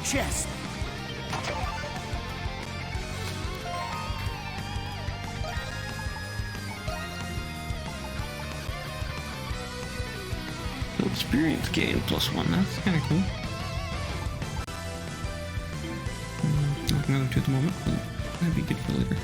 chest! Experience gain +1. That's kind of cool. Not another two at the moment, but that'd be good for later.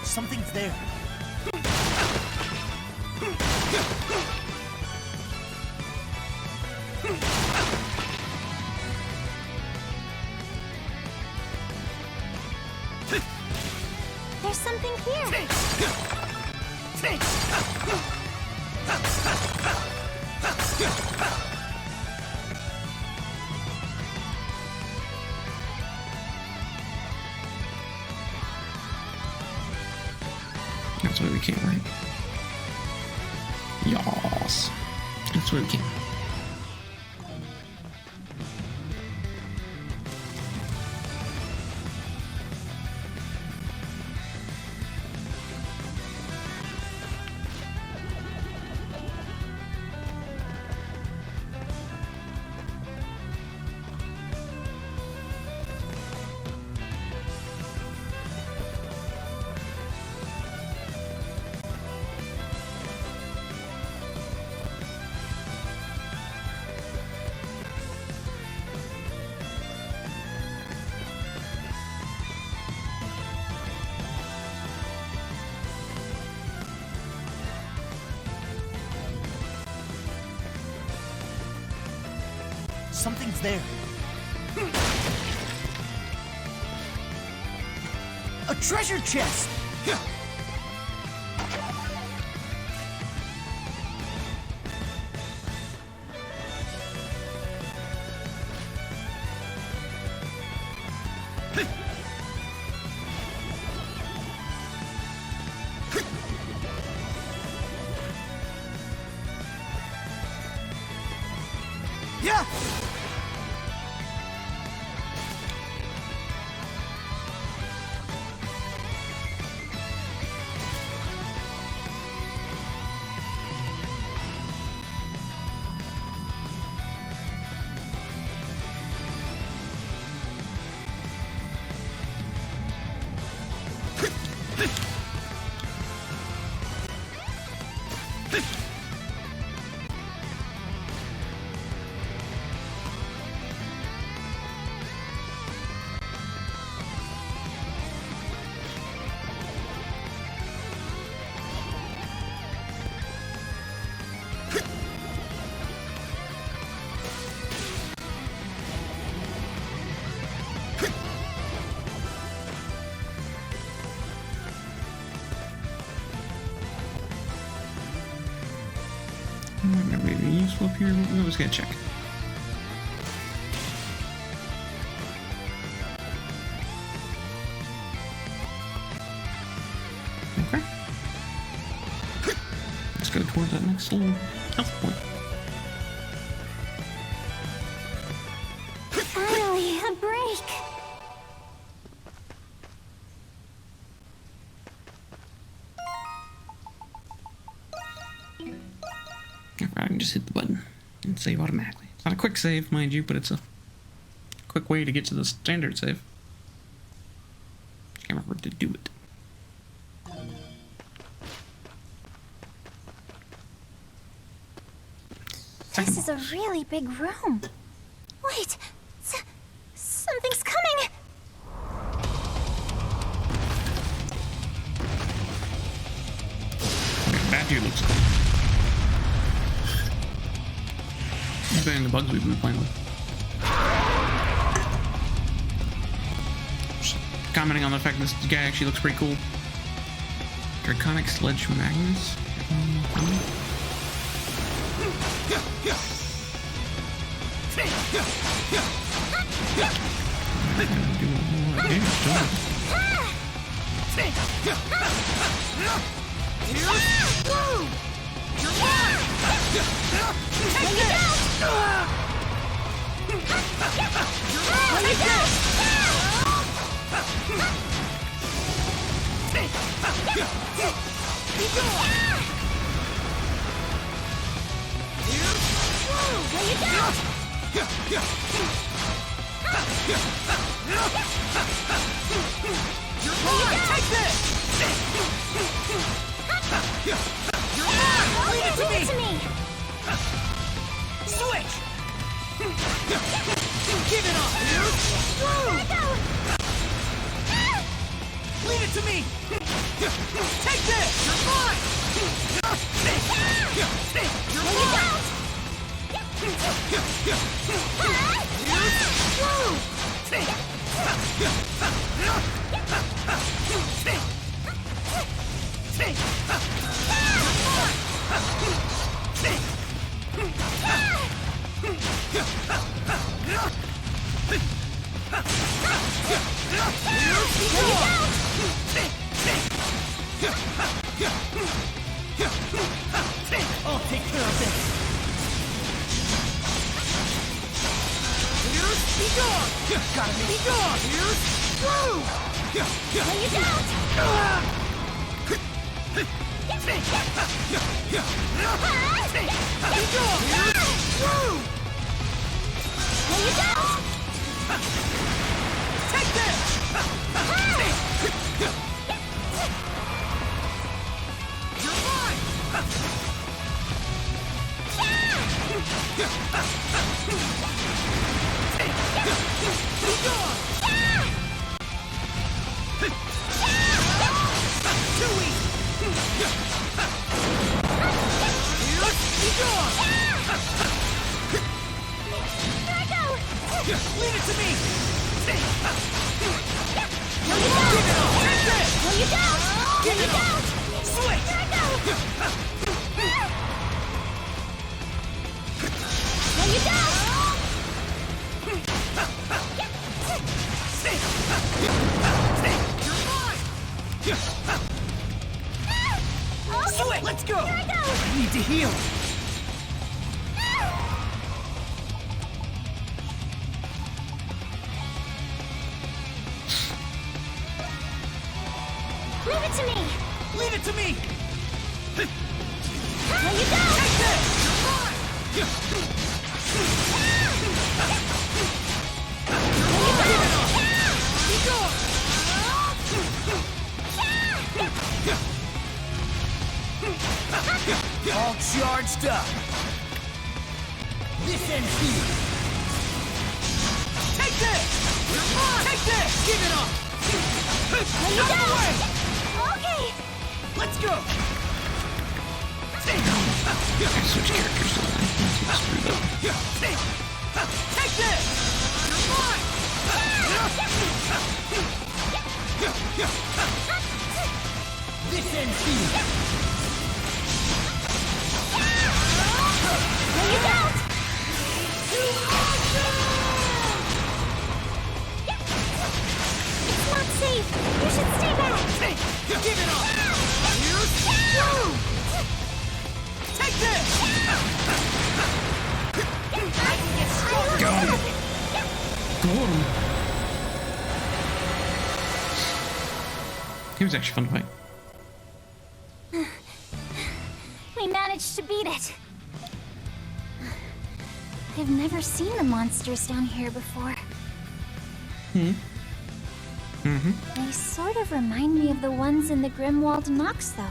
Something's there. There's something here. That's why we came, right? Yas. That's why we came. Something's there. A treasure chest! Yeah! Might be useful up here. We're just gonna check. Okay. Let's go towards that next little health point. Finally, a break. I can just hit the button and save automatically. It's not a quick save, mind you, but it's a quick way to get to the standard save. Can't remember to do it. This is a really big room. Wait, something's coming. That dude looks cool. He's better than the bugs we've been playing with. Just commenting on the fact this guy actually looks pretty cool. Draconic Sledge Magnus. Do more damage, don't it? Leave it to me! Switch! Give it up! Leave it to me! Take this! You're mine! You're mine! I'll take care of this. Be gone! Gotta be gone! Woo! Lay you down! Be gone! Woo! Lay you down! Take this! You're mine! Be gone! Too easy! Be gone! Let go! Leave it to me! Lay you down! Give it all! Take this! Lay you down! Give Lay it you all! down! Switch! Let go! Lay you down! You're mine! Switch! Let's go! Let go! I need to heal! Leave it to me! Leave it to me! Lay you down! Take this! You're mine! Be gone! All charged up! This ends here! Take this! You're mine! Take this! Give it up! Lay you Out of the down! way! Okay! Let's go! I switch characters to that. That's screwed up. Take this! You're mine! This ends here! Lay you down! It's not safe! You should stay back! Give it up! Woo! Take this! I can get stronger! Got him. Got him. He was actually fun to fight. We managed to beat it. I've never seen the monsters down here before. They sort of remind me of the ones in the Grimwald Nox, though.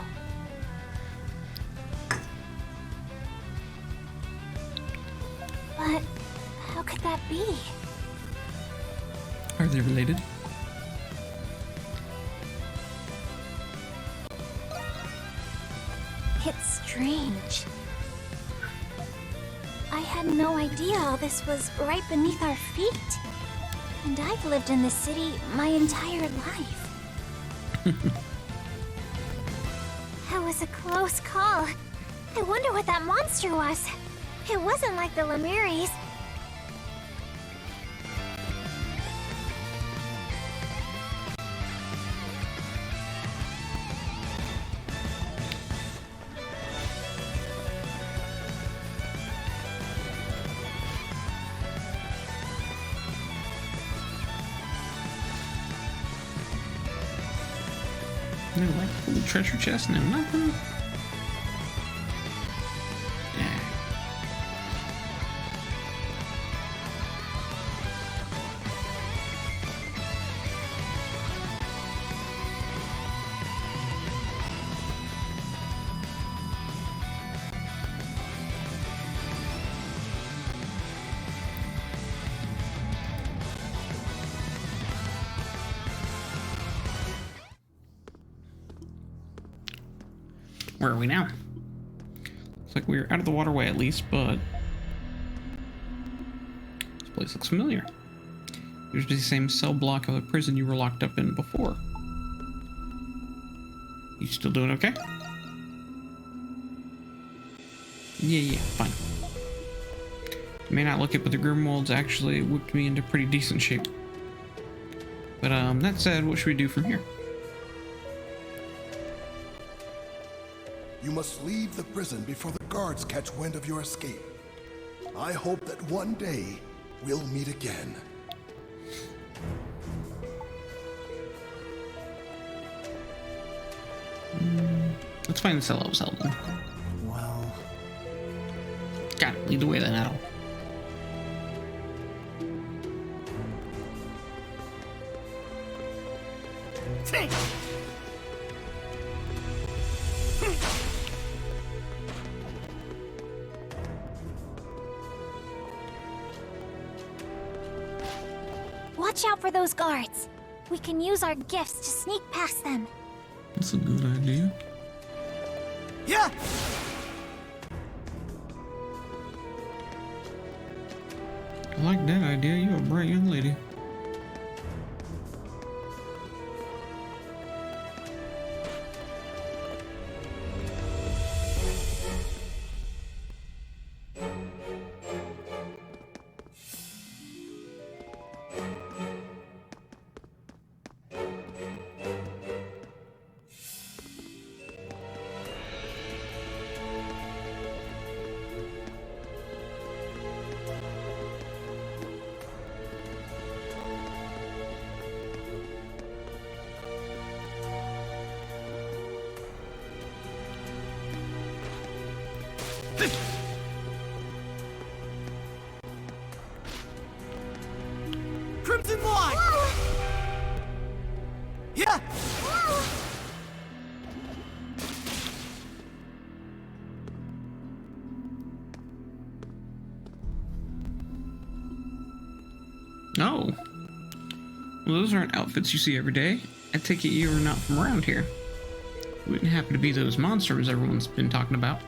But how could that be? Are they related? It's strange. I had no idea all this was right beneath our feet. And I've lived in this city my entire life. That was a close call. I wonder what that monster was. It wasn't like the Lemiris. No, like little treasure chest, no nothing. Yeah. Where are we now? Looks like we're out of the waterway at least, but this place looks familiar. Here's the same cell block of the prison you were locked up in before. You still doing okay? Yeah, fine. You may not look it, but the Grimwolds actually whipped me into pretty decent shape. But that said, what should we do from here? You must leave the prison before the guards catch wind of your escape. I hope that one day we'll meet again. Let's find the cell I was held in. Well, Got it. Lead the way then, Adel. Take. Watch out for those guards. We can use our gifts to sneak past them. That's a good idea. Yeah. I like that idea. You're a bright young lady. Crimson line. Yeah. Oh. Well, those aren't outfits you see every day. I take it you are not from around here. You wouldn't happen to be those monsters everyone's been talking about.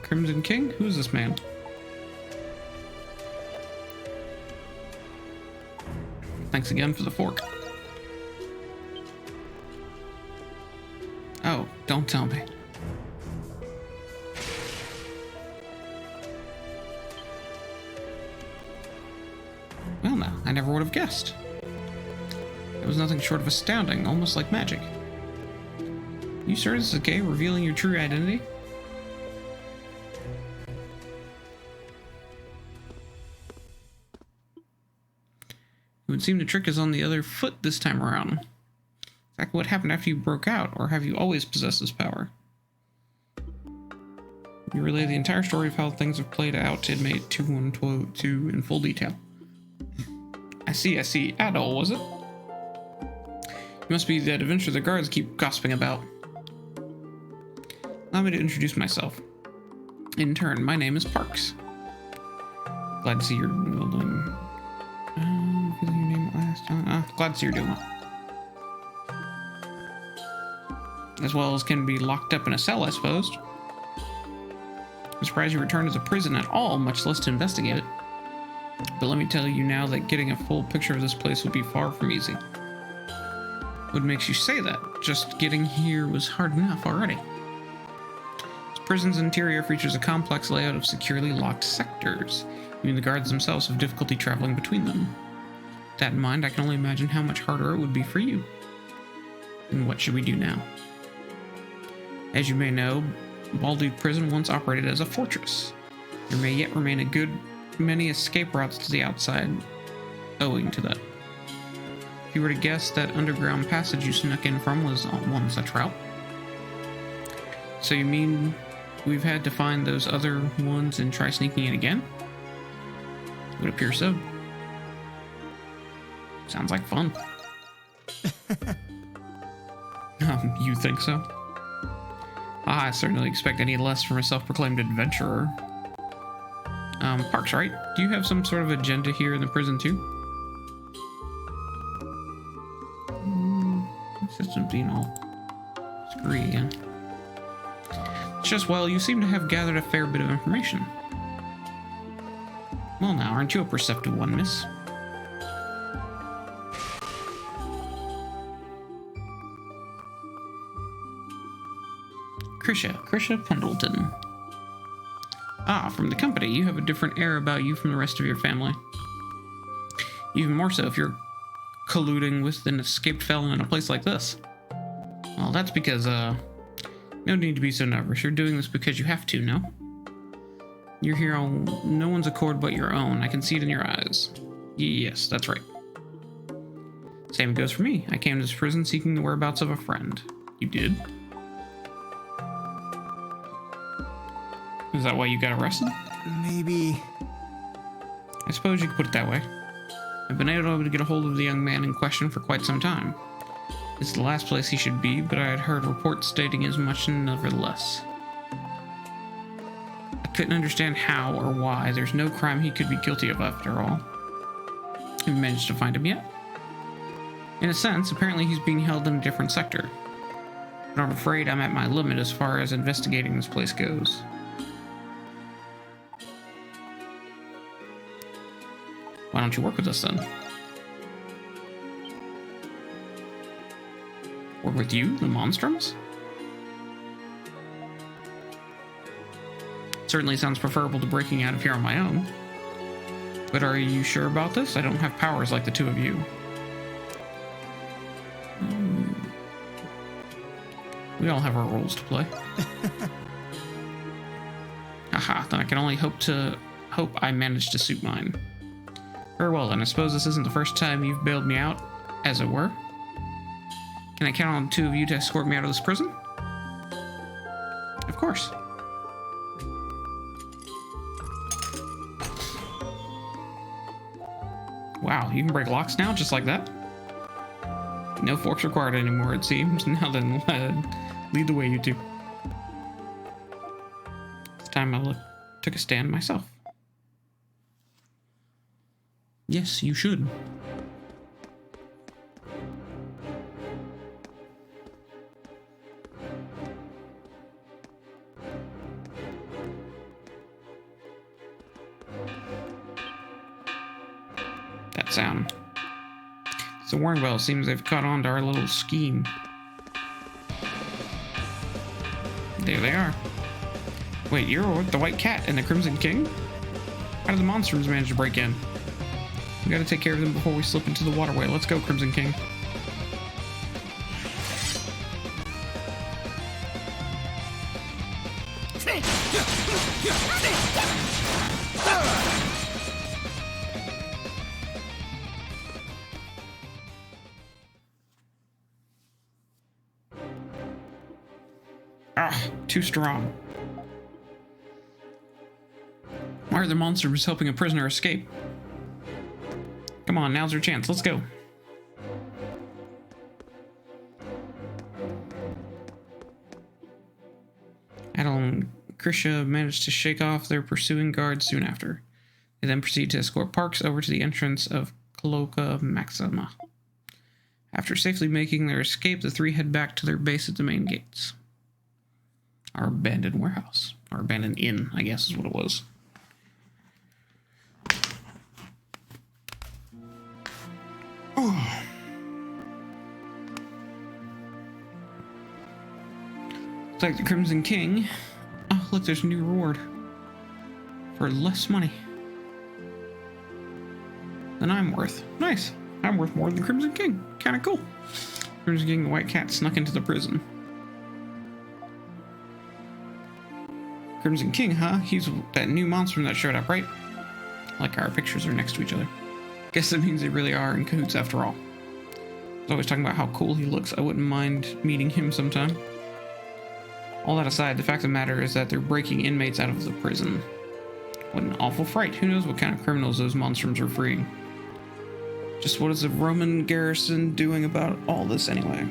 Crimson King? Who's this man? Thanks again for the fork. Oh, don't tell me. Well now, I never would have guessed. It was nothing short of astounding, almost like magic. You sure this is okay, revealing your true identity? It would seem the trick is on the other foot this time around. Exactly what happened after you broke out, or have you always possessed this power? You relay the entire story of how things have played out to inmate 2122 in full detail. I see. Adol, was it? You must be that adventure the guards keep gossiping about. Allow me to introduce myself. In turn, my name is Parks. Glad to see you're doing... feeling your name last time. Glad to see you're doing well. As well as can be locked up in a cell, I suppose. I'm surprised you returned to the prison at all, much less to investigate it. But let me tell you now that getting a full picture of this place would be far from easy. What makes you say that? Just getting here was hard enough already. This prison's interior features a complex layout of securely locked sectors. Even the guards themselves have difficulty traveling between them. With that in mind, I can only imagine how much harder it would be for you. And what should we do now? As you may know, Balduke Prison once operated as a fortress. There may yet remain a good many escape routes to the outside owing to that. If you were to guess, that underground passage you snuck in from was on one such route. So you mean we've had to find those other ones and try sneaking in again? It would appear so. Sounds like fun. You think so? I certainly expect any less from a self-proclaimed adventurer. Parks, right? Do you have some sort of agenda here in the prison too? System's being all screwy again. It's just, well, you seem to have gathered a fair bit of information. Well now, aren't you a perceptive one, miss? Krisha Pendleton. Ah, from the company. You have a different air about you from the rest of your family. Even more so if you're colluding with an escaped felon in a place like this. Well, that's because, no need to be so nervous. You're doing this because you have to, no? You're here on no one's accord but your own. I can see it in your eyes. Yes, that's right. Same goes for me. I came to this prison seeking the whereabouts of a friend. You did? Is that why you got arrested? Maybe. I suppose you could put it that way. I've been able to get a hold of the young man in question for quite some time. It's the last place he should be, but I had heard reports stating as much nevertheless. I couldn't understand how or why. There's no crime he could be guilty of after all. Have you managed to find him yet? In a sense, apparently he's being held in a different sector. But I'm afraid I'm at my limit as far as investigating this place goes. Why don't you work with us then? Work with you, the Monstrums? Certainly sounds preferable to breaking out of here on my own. But are you sure about this? I don't have powers like the two of you. We all have our roles to play. Haha, then I can only hope I manage to suit mine. Very well then, I suppose this isn't the first time you've bailed me out, as it were. Can I count on the two of you to escort me out of this prison? Of course. Wow, you can break locks now, just like that? No forks required anymore, it seems. Now then, lead the way, you two. This time I took a stand myself. Yes, you should. That sound. It's a warning bell. It seems they've caught on to our little scheme. There they are. Wait, you're the White Cat and the Crimson King? How did the Monstrums manage to break in? We gotta take care of them before we slip into the waterway. Let's go, Crimson King. Ah, too strong. Why are the monsters helping a prisoner escape? Come on, now's your chance. Let's go. Adel and Krisha managed to shake off their pursuing guards soon after. They then proceed to escort Parks over to the entrance of Cloaca Maxima. After safely making their escape, the three head back to their base at the main gates. Our abandoned warehouse. Or abandoned inn, I guess is what it was. Looks like the Crimson King. Oh, look, there's a new reward. For less money than I'm worth. Nice. I'm worth more than the Crimson King. Kinda cool. Crimson King and the White Cat snuck into the prison. Crimson King, huh? He's that new monster that showed up, right? Like our pictures are next to each other. Guess that means they really are in cahoots after all. He's always talking about how cool he looks. I wouldn't mind meeting him sometime. All that aside, the fact of the matter is that they're breaking inmates out of the prison. What an awful fright. Who knows what kind of criminals those monstrums are freeing. Just what is the Roman garrison doing about all this anyway?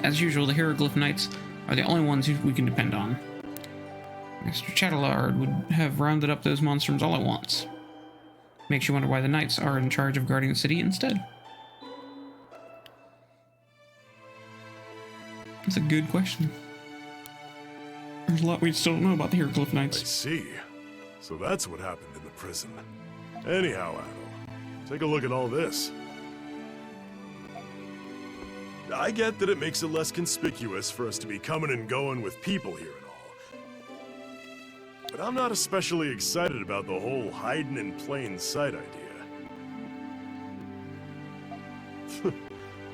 As usual, the Hieroglyph Knights are the only ones who we can depend on. Master Chatillard would have rounded up those monstrums all at once. Makes you wonder why the Knights are in charge of guarding the city instead. That's a good question. There's a lot we still don't know about the Hieroglyph I Knights. see. So that's what happened in the prison. Anyhow, Adol, take a look at all this. I get that it makes it less conspicuous for us to be coming and going with people here and all. But I'm not especially excited about the whole hiding in plain sight idea.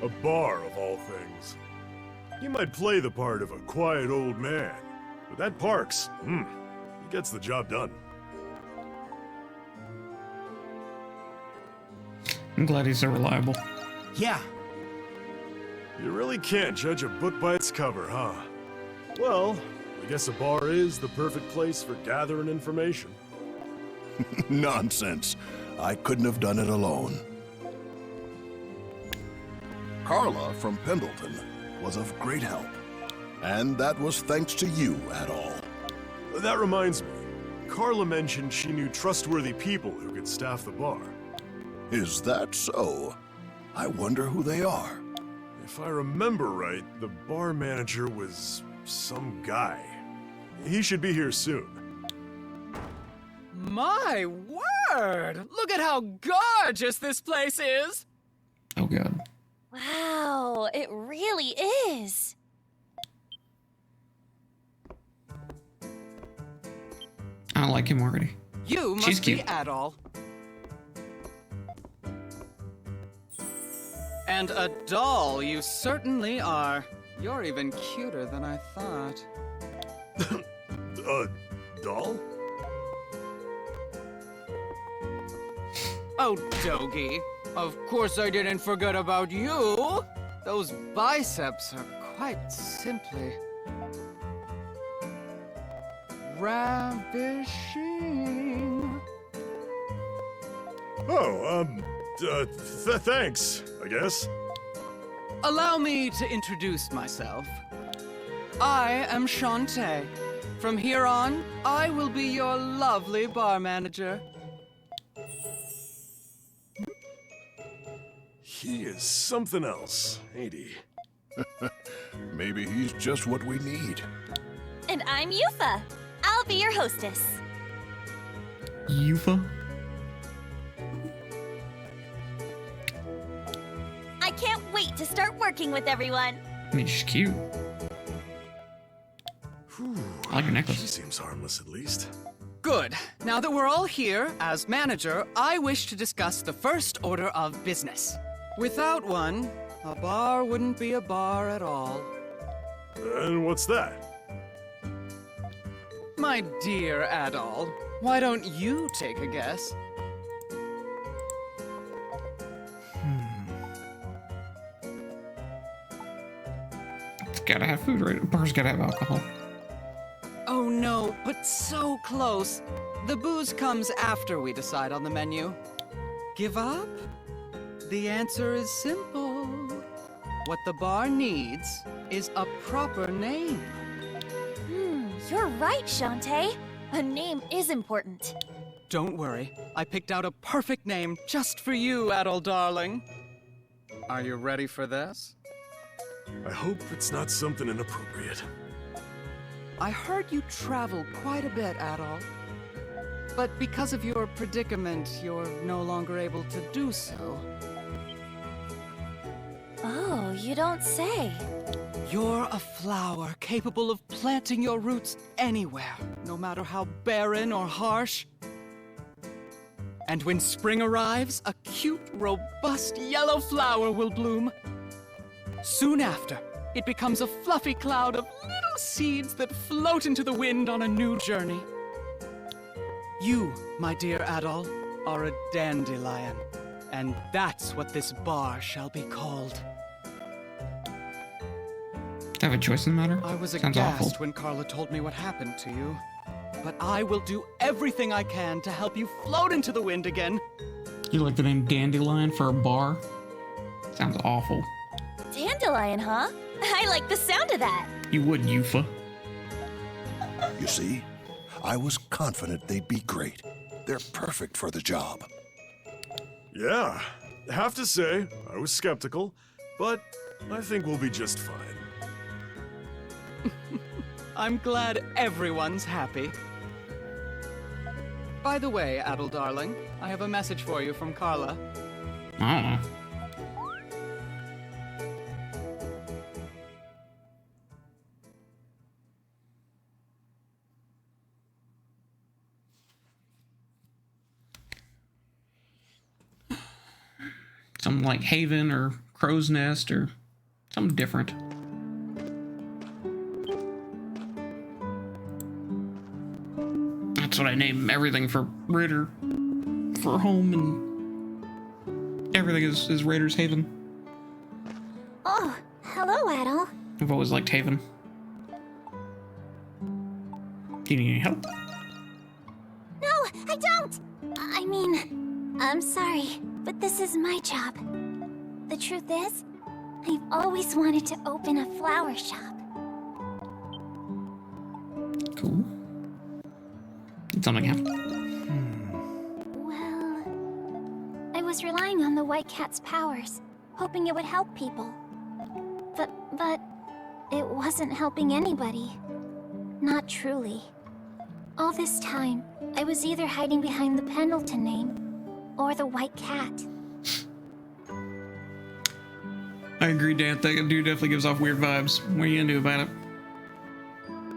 A bar, of all things. He might play the part of a quiet old man, but that Parks, he gets the job done. I'm glad he's so reliable. Yeah. You really can't judge a book by its cover, huh? Well, I guess a bar is the perfect place for gathering information. Nonsense. I couldn't have done it alone. Carla from Pendleton was of great help. And that was thanks to you, Adol. That reminds me, Carla mentioned she knew trustworthy people who could staff the bar. Is that so? I wonder who they are. If I remember right, the bar manager was some guy. He should be here soon. My word! Look at how gorgeous this place is! Oh god. Wow, it really is. I don't like him already. You She's must be cute. Adol. And a doll you certainly are. You're even cuter than I thought. Doll? Oh, Dogie. Of course I didn't forget about you. Those biceps are quite simply ravishing. Oh, thanks, I guess. Allow me to introduce myself. I am Shantae. From here on, I will be your lovely bar manager. He is something else, ain't he? Maybe he's just what we need. And I'm Yufa. I'll be your hostess. Yufa? I can't wait to start working with everyone. I mean, she's cute. I like her She necklace. seems harmless, at least. Good. Now that we're all here, as manager, I wish to discuss the first order of business. Without one, a bar wouldn't be a bar at all. And what's that? My dear Adol, why don't you take a guess? It's gotta have food, right? A bar's gotta have alcohol. Oh no, but so close. The booze comes after we decide on the menu. Give up? The answer is simple. What the bar needs is a proper name. You're right, Shantae. A name is important. Don't worry, I picked out a perfect name just for you, Adol darling. Are you ready for this? I hope it's not something inappropriate. I heard you travel quite a bit, Adol. But because of your predicament, you're no longer able to do so. Oh, you don't say. You're a flower capable of planting your roots anywhere, no matter how barren or harsh. And when spring arrives, a cute, robust yellow flower will bloom. Soon after, it becomes a fluffy cloud of little seeds that float into the wind on a new journey. You, my dear Adol, are a dandelion. And that's what this bar shall be called. Do I have a choice in the matter? I was Sounds awful. aghast when Carla told me what happened to you. But I will do everything I can to help you float into the wind again. You like the name Dandelion for a bar? Sounds awful. Dandelion, huh? I like the sound of that. You would, Yufa. You see, I was confident they'd be great. They're perfect for the job. Yeah, have to say, I was skeptical, but I think we'll be just fine. I'm glad everyone's happy. By the way, Adel darling, I have a message for you from Carla. I don't know. Something like Haven or Crow's Nest or something different. That's what I name everything for Rader. For home, and everything is Rader's Haven. Oh, hello, Adel. I've always liked Haven. Do you need any help? No, I don't! I mean, I'm sorry, but this is my job. The truth is, I've always wanted to open a flower shop. Cool. Did something happen? Well, I was relying on the White Cat's powers, hoping it would help people. But it wasn't helping anybody. Not truly. All this time, I was either hiding behind the Pendleton name or the White Cat. I agree, Dan. That dude definitely gives off weird vibes. What are you gonna do about it?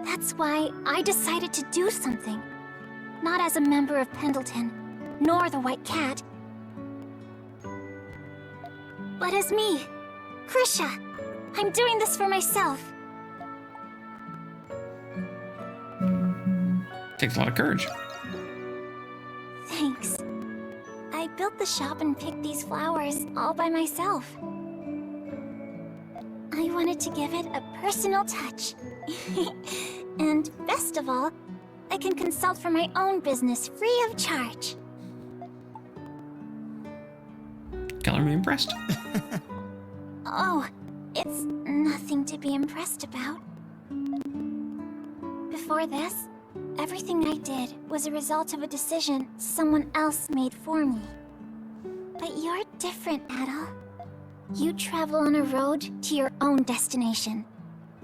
That's why I decided to do something. Not as a member of Pendleton, nor the White Cat, but as me, Krisha. I'm doing this for myself. Takes a lot of courage. Thanks. I built the shop and picked these flowers all by myself. I wanted to give it a personal touch. And best of all, I can consult for my own business free of charge. Color me impressed. Oh, it's nothing to be impressed about. Before this, everything I did was a result of a decision someone else made for me. But you're different, Adel. You travel on a road to your own destination.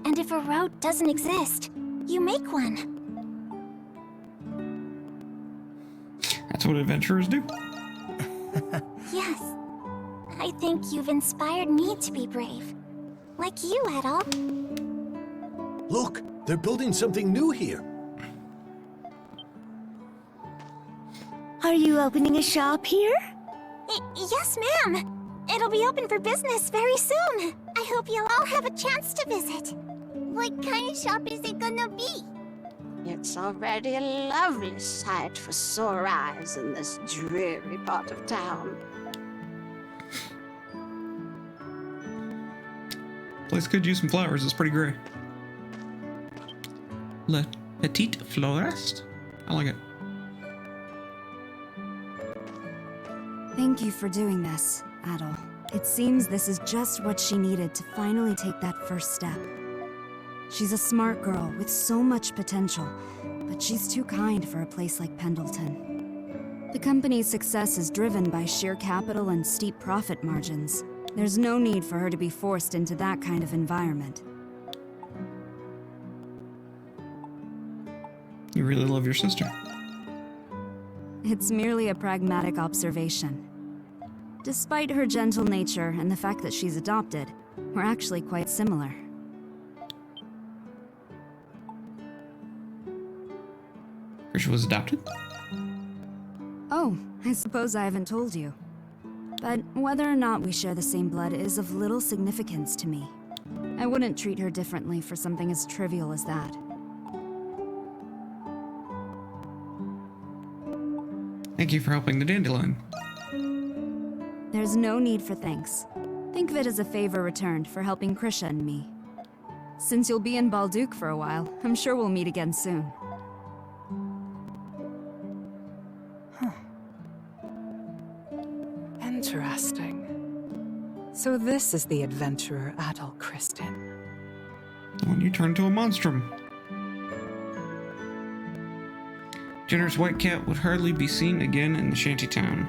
And if a road doesn't exist, you make one. That's what adventurers do. Yes. I think you've inspired me to be brave. Like you, Adel. Look, they're building something new here. Are you opening a shop here? Yes, ma'am. It'll be open for business very soon. I hope you'll all have a chance to visit. What kind of shop is it gonna be? It's already a lovely sight for sore eyes in this dreary part of town. Place could use some flowers. It's pretty gray. Le Petite Florist? I like it. Thank you for doing this, Adel. It seems this is just what she needed to finally take that first step. She's a smart girl with so much potential, but she's too kind for a place like Pendleton. The company's success is driven by sheer capital and steep profit margins. There's no need for her to be forced into that kind of environment. You really love your sister. It's merely a pragmatic observation. Despite her gentle nature and the fact that she's adopted, we're actually quite similar. Krisha was adopted? Oh, I suppose I haven't told you. But whether or not we share the same blood is of little significance to me. I wouldn't treat her differently for something as trivial as that. Thank you for helping the dandelion. There's no need for thanks. Think of it as a favor returned for helping Krisha and me. Since you'll be in Balduke for a while, I'm sure we'll meet again soon. Interesting. So this is the adventurer Adol Kristin. When you turn to a monstrum. Jenner's white cat would hardly be seen again in the shantytown.